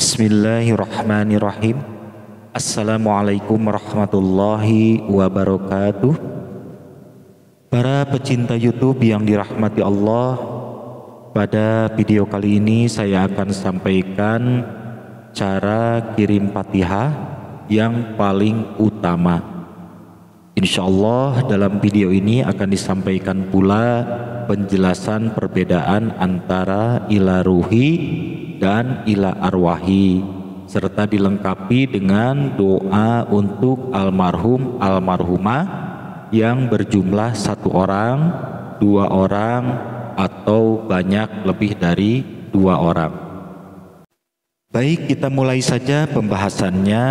Bismillahirrahmanirrahim. Assalamualaikum warahmatullahi wabarakatuh. Para pecinta YouTube yang dirahmati Allah, pada video kali ini saya akan sampaikan cara kirim Fatihah yang paling utama. Insya Allah dalam video ini akan disampaikan pula penjelasan perbedaan antara ila ruhi dan ila arwahi, serta dilengkapi dengan doa untuk almarhum almarhumah yang berjumlah 1 orang, 2 orang, atau banyak lebih dari 2 orang. Baik, kita mulai saja pembahasannya.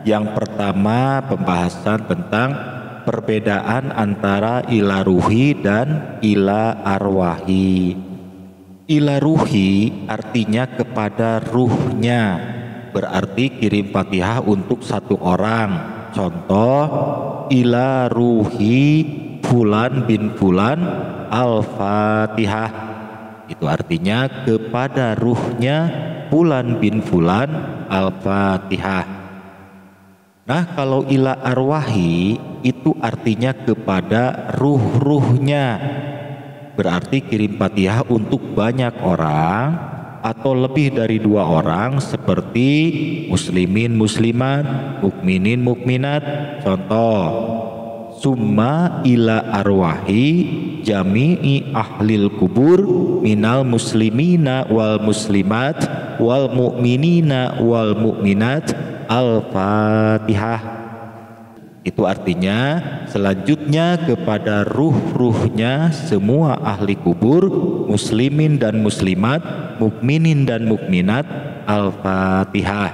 Yang pertama, pembahasan tentang perbedaan antara ila ruhi dan ila arwahi. Ila ruhi artinya kepada ruhnya, berarti kirim Fatihah untuk 1 orang. Contoh, ila ruhi fulan bin fulan al-Fatihah. Itu artinya kepada ruhnya fulan bin fulan al-Fatihah. Nah, kalau ila arwahi itu artinya kepada ruh-ruhnya, berarti kirim Fatihah untuk banyak orang atau lebih dari 2 orang, seperti muslimin muslimat, mukminin mukminat. Contoh, summa ila arwahi jami'i ahlil kubur minal muslimina wal muslimat wal mu'minina wal mu'minat al-Fatihah. Itu artinya selanjutnya kepada ruh-ruhnya semua ahli kubur, muslimin dan muslimat, mukminin dan mukminat, al-Fatihah.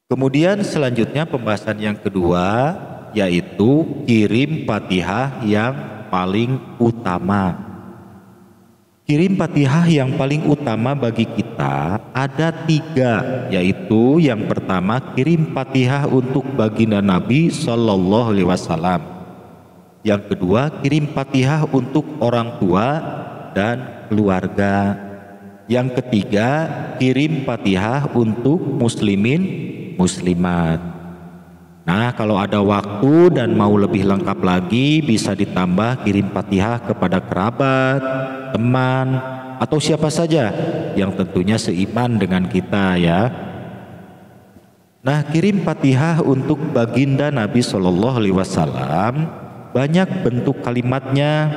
Kemudian selanjutnya pembahasan yang kedua, yaitu kirim Fatihah yang paling utama. Kirim Fatihah yang paling utama bagi kita ada 3, yaitu yang pertama kirim Fatihah untuk baginda Nabi Shallallahu Alaihi Wasallam. Yang kedua kirim Fatihah untuk orang tua dan keluarga. Yang ketiga kirim Fatihah untuk muslimin muslimat. Nah, kalau ada waktu dan mau lebih lengkap lagi, bisa ditambah kirim Fatihah kepada kerabat, teman, atau siapa saja yang tentunya seiman dengan kita ya. Nah, kirim Fatihah untuk baginda Nabi Shallallahu Alaihi Wasallam banyak bentuk kalimatnya,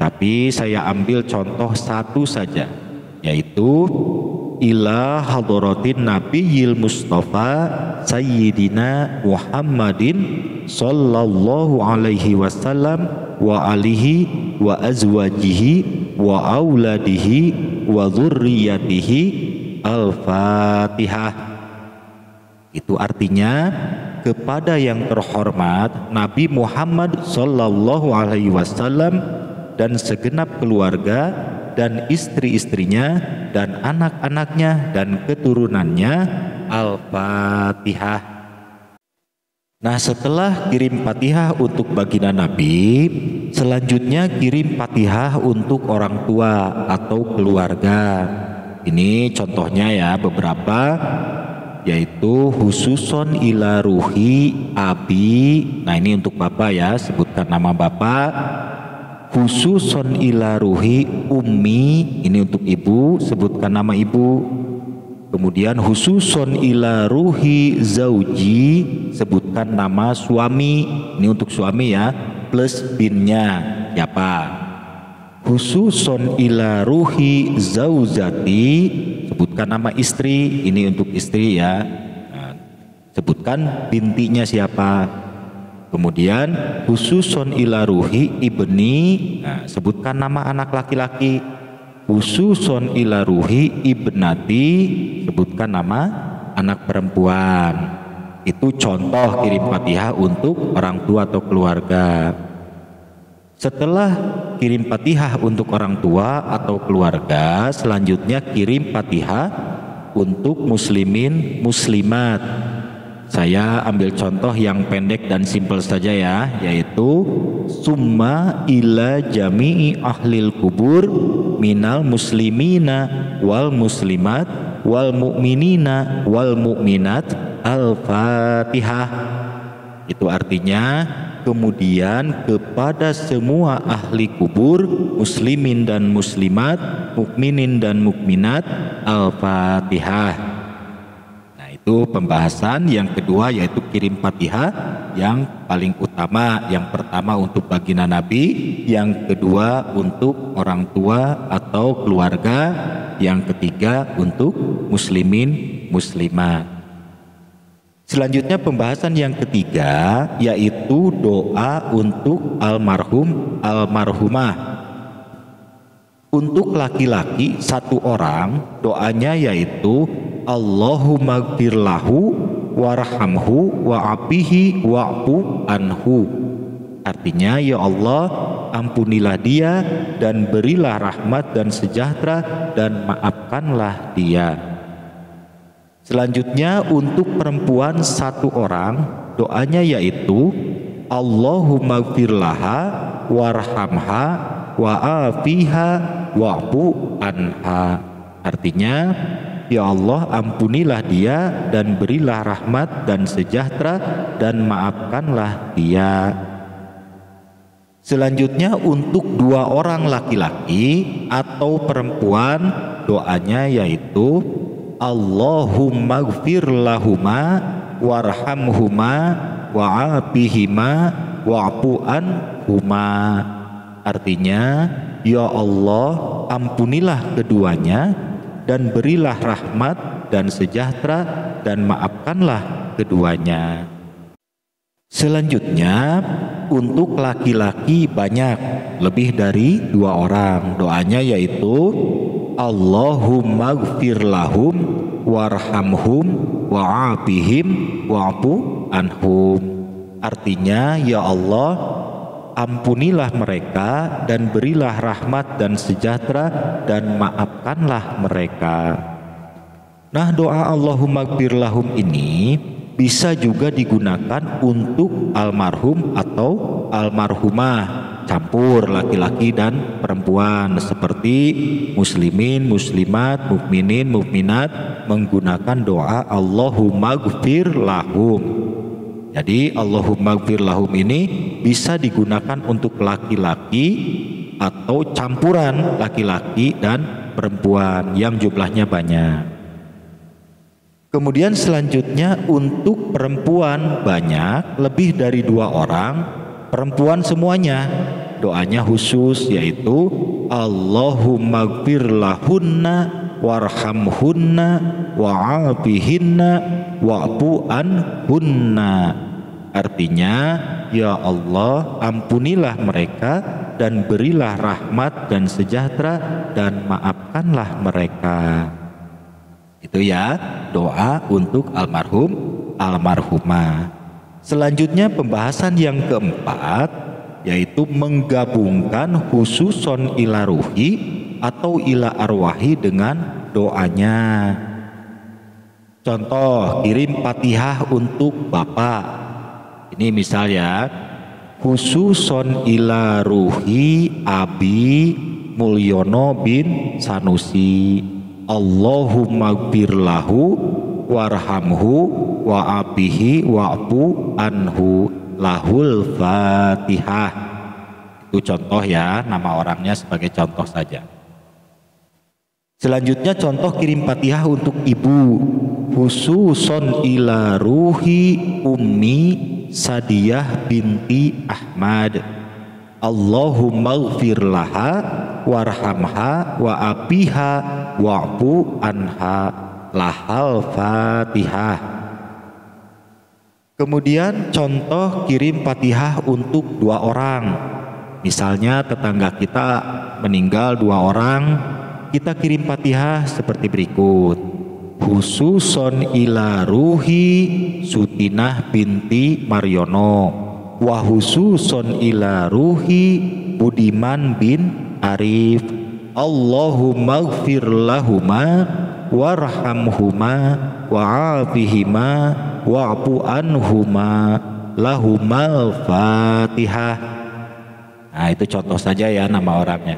tapi saya ambil contoh 1 saja, yaitu ila hadratin nabiyil mustafa sayyidina Muhammadin sallallahu alaihi wasallam wa alihi wa azwajihi wa auladihi wa dzurriyyatihi al-Fatihah. Itu artinya kepada yang terhormat Nabi Muhammad sallallahu alaihi wasallam dan segenap keluarga dan istri-istrinya dan anak-anaknya dan keturunannya, al-Fatihah. Nah, setelah kirim Fatihah untuk baginda Nabi, selanjutnya kirim Fatihah untuk orang tua atau keluarga. Ini contohnya ya beberapa, yaitu khususon ila ruhi abi. Nah, ini untuk bapak ya, sebutkan nama bapak. Khususon ila ruhi ummi, ini untuk ibu, sebutkan nama ibu. Kemudian khususon ila ruhi zauji, sebutkan nama suami, ini untuk suami ya, plus binnya siapa. Khususon ila ruhi zaujati, sebutkan nama istri, ini untuk istri ya. Nah, sebutkan bintinya siapa. Kemudian khususon ila ruhi ibni, nah, sebutkan nama anak laki-laki. Khususon ila ruhi ibnati, sebutkan nama anak perempuan. Itu contoh kirim Fatihah untuk orang tua atau keluarga. Setelah kirim Fatihah untuk orang tua atau keluarga, selanjutnya kirim Fatihah untuk muslimin muslimat. Saya ambil contoh yang pendek dan simpel saja ya, yaitu summa ila jami'i ahlil kubur minal muslimina wal muslimat wal mu'minina wal mu'minat al-fatihah. Itu artinya kemudian kepada semua ahli kubur, muslimin dan muslimat, mukminin dan mukminat, al-fatihah. Nah itu pembahasan yang kedua, yaitu kirim Fatihah yang paling utama. Yang pertama untuk baginda Nabi, yang kedua untuk orang tua atau keluarga, yang ketiga untuk muslimin muslimat. Selanjutnya pembahasan yang ketiga, yaitu doa untuk almarhum almarhumah. Untuk laki-laki satu orang, doanya yaitu Allahumma gfir lahu warhamhu wa'afihi wa'fu anhu. Artinya, ya Allah, ampunilah dia dan berilah rahmat dan sejahtera dan maafkanlah dia. Selanjutnya untuk perempuan satu orang, doanya yaitu Allahumma gfir laha warhamha wa'afiha wa'fu anha. Artinya, ya Allah, ampunilah dia dan berilah rahmat dan sejahtera dan maafkanlah dia. Selanjutnya untuk dua orang laki-laki atau perempuan, doanya yaitu Allahumma gfir lahuma warhamhuma wa'afihima wa'fu anhuma. Artinya, ya Allah, ampunilah keduanya dan berilah rahmat dan sejahtera dan maafkanlah keduanya. Selanjutnya untuk laki-laki banyak, lebih dari dua orang, doanya yaitu Allahumma gfir lahum warhamhum wa'afihim wa'fu anhum. Artinya, ya Allah, ampunilah mereka dan berilah rahmat dan sejahtera dan maafkanlah mereka. Nah, doa Allahumma gfir lahum ini bisa juga digunakan untuk almarhum atau almarhumah, campur laki-laki dan perempuan, seperti muslimin, muslimat, mukminin, mukminat menggunakan doa Allahumma gfir lahum. Jadi Allahumma gfir lahum ini bisa digunakan untuk laki-laki atau campuran laki-laki dan perempuan yang jumlahnya banyak. Kemudian selanjutnya untuk perempuan banyak, lebih dari dua orang, perempuan semuanya, doanya khusus yaitu Allahumma gfir lahunna warhamhunna wa'afihinna wa'fu anhunna. Artinya, ya Allah, ampunilah mereka dan berilah rahmat dan sejahtera dan maafkanlah mereka. Itu ya, doa untuk almarhum almarhumah. Selanjutnya pembahasan yang keempat, yaitu menggabungkan khususon ila ruhi atau ila arwahi dengan doanya. Contoh, kirim Fatihah untuk bapak. Ini misalnya, khususon ila ruhi Abi Mulyono bin Sanusi, Allahumma gfir lahu warhamhu wa'afihi wa'fu anhu lahul Fatihah. Itu contoh ya, nama orangnya sebagai contoh saja. Selanjutnya contoh kirim Fatihah untuk ibu, khususon ila ruhi ummi Sadiyah binti Ahmad, Allahumma gfir laha warhamha wa'afiha wa'fu anha lahal Fatihah. Kemudian contoh kirim Fatihah untuk dua orang. Misalnya tetangga kita meninggal dua orang, kita kirim Fatihah seperti berikut. Khususon ila ruhi Sutinah binti Mariono wa khususon ila ruhi Budiman bin Arif, Allahumma gfir lahuma warhamhuma wa'afihima wa'fu anhuma lahumal Fatihah. Nah, itu contoh saja ya nama orangnya.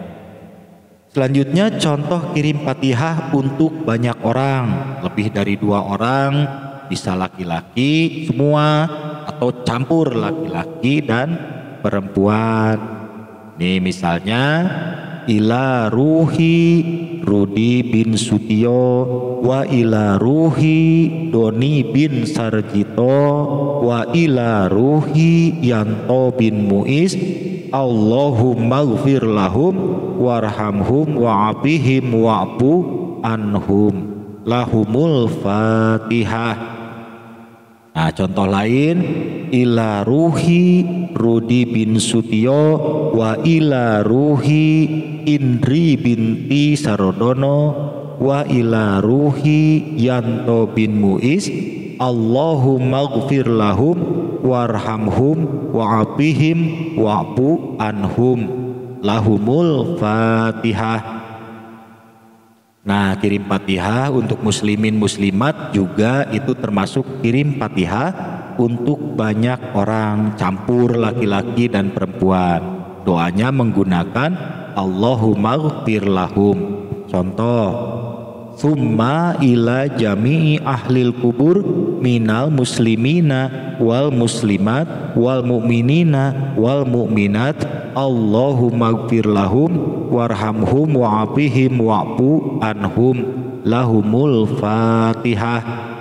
Selanjutnya contoh kirim Fatihah untuk banyak orang, lebih dari 2 orang, bisa laki-laki semua atau campur laki-laki dan perempuan. Nih misalnya ila ruhi Rudi bin Sutio wa ila ruhi Doni bin Sarjito wa ila ruhi Yanto bin Muiz Allahumma gfir lahum warhamhum wa'afihim wa'fu anhum lahumul Fatihah. Nah, contoh lain ila ruhi Rudi bin Sutio wa ila ruhi Indri binti Sarodono wa ila ruhi Yanto bin Muiz Allahumma gfir lahum warhamhum wa'afihim wa'fu anhum lahumul Fatihah. Nah, kirim Fatihah untuk muslimin muslimat juga itu termasuk kirim Fatihah untuk banyak orang, campur laki-laki dan perempuan. Doanya menggunakan Allahumma gfir lahum. Contoh, summa ila jami'i ahlil kubur minal muslimina wal muslimat wal mu'minina wal mu'minat Allahumma gfir lahum warhamhum wa'afihim wa'fu anhum lahumul Fatihah.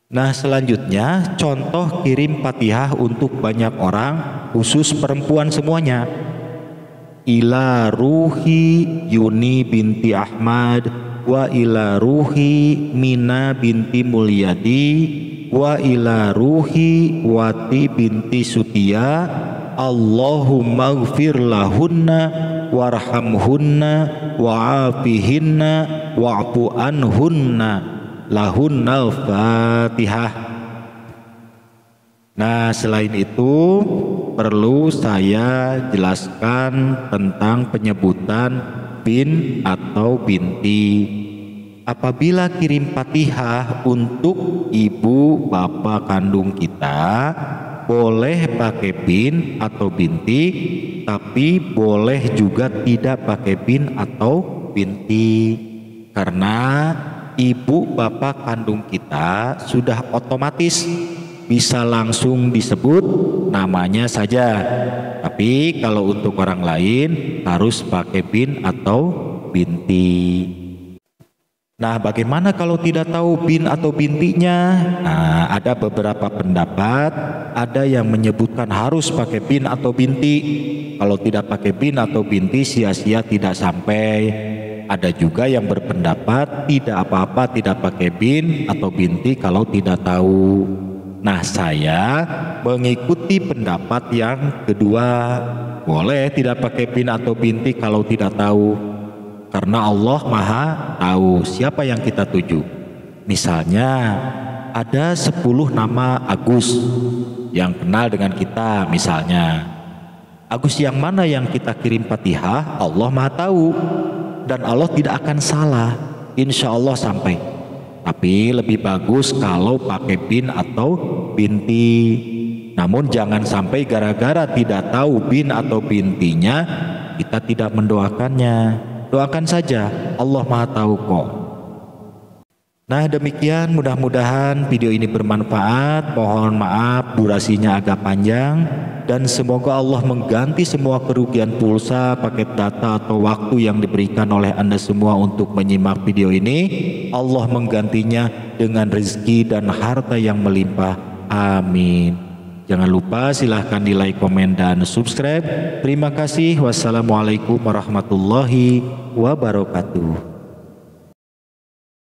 Nah, selanjutnya contoh kirim Fatihah untuk banyak orang, khusus perempuan semuanya. Ila ruhi Yuni binti Ahmad wa ila ruhi Mina binti Mulyadi wa ila ruhi Wati binti Sutia Allahumma gfir lahunna warhamhunna wa'afihinna wa'fu anhunna lahunnal Fatihah. Nah, selain itu perlu saya jelaskan tentang penyebutan bin atau binti. Apabila kirim Fatihah untuk ibu bapak kandung kita, boleh pakai bin atau binti, tapi boleh juga tidak pakai bin atau binti, karena ibu bapak kandung kita sudah otomatis bisa langsung disebut namanya saja. Tapi kalau untuk orang lain harus pakai bin atau binti. Nah, bagaimana kalau tidak tahu bin atau bintinya? Nah, ada beberapa pendapat. Ada yang menyebutkan harus pakai bin atau binti. Kalau tidak pakai bin atau binti, sia-sia tidak sampai. Ada juga yang berpendapat tidak apa-apa tidak pakai bin atau binti kalau tidak tahu. Nah, saya mengikuti pendapat yang kedua. Boleh tidak pakai bin atau binti kalau tidak tahu, karena Allah Maha tahu siapa yang kita tuju. Misalnya ada 10 nama Agus yang kenal dengan kita. Misalnya Agus yang mana yang kita kirim Fatihah, Allah Maha tahu, dan Allah tidak akan salah, insya Allah sampai. Tapi lebih bagus kalau pakai bin atau binti. Namun jangan sampai gara-gara tidak tahu bin atau bintinya kita tidak mendoakannya. Doakan saja, Allah Maha tahu kok. Nah, demikian, mudah-mudahan video ini bermanfaat. Mohon maaf durasinya agak panjang, dan semoga Allah mengganti semua kerugian pulsa, paket data atau waktu yang diberikan oleh Anda semua untuk menyimak video ini. Allah menggantinya dengan rezeki dan harta yang melimpah. Amin. Jangan lupa silahkan di like, komen, dan subscribe. Terima kasih. Wassalamualaikum warahmatullahi wabarakatuh.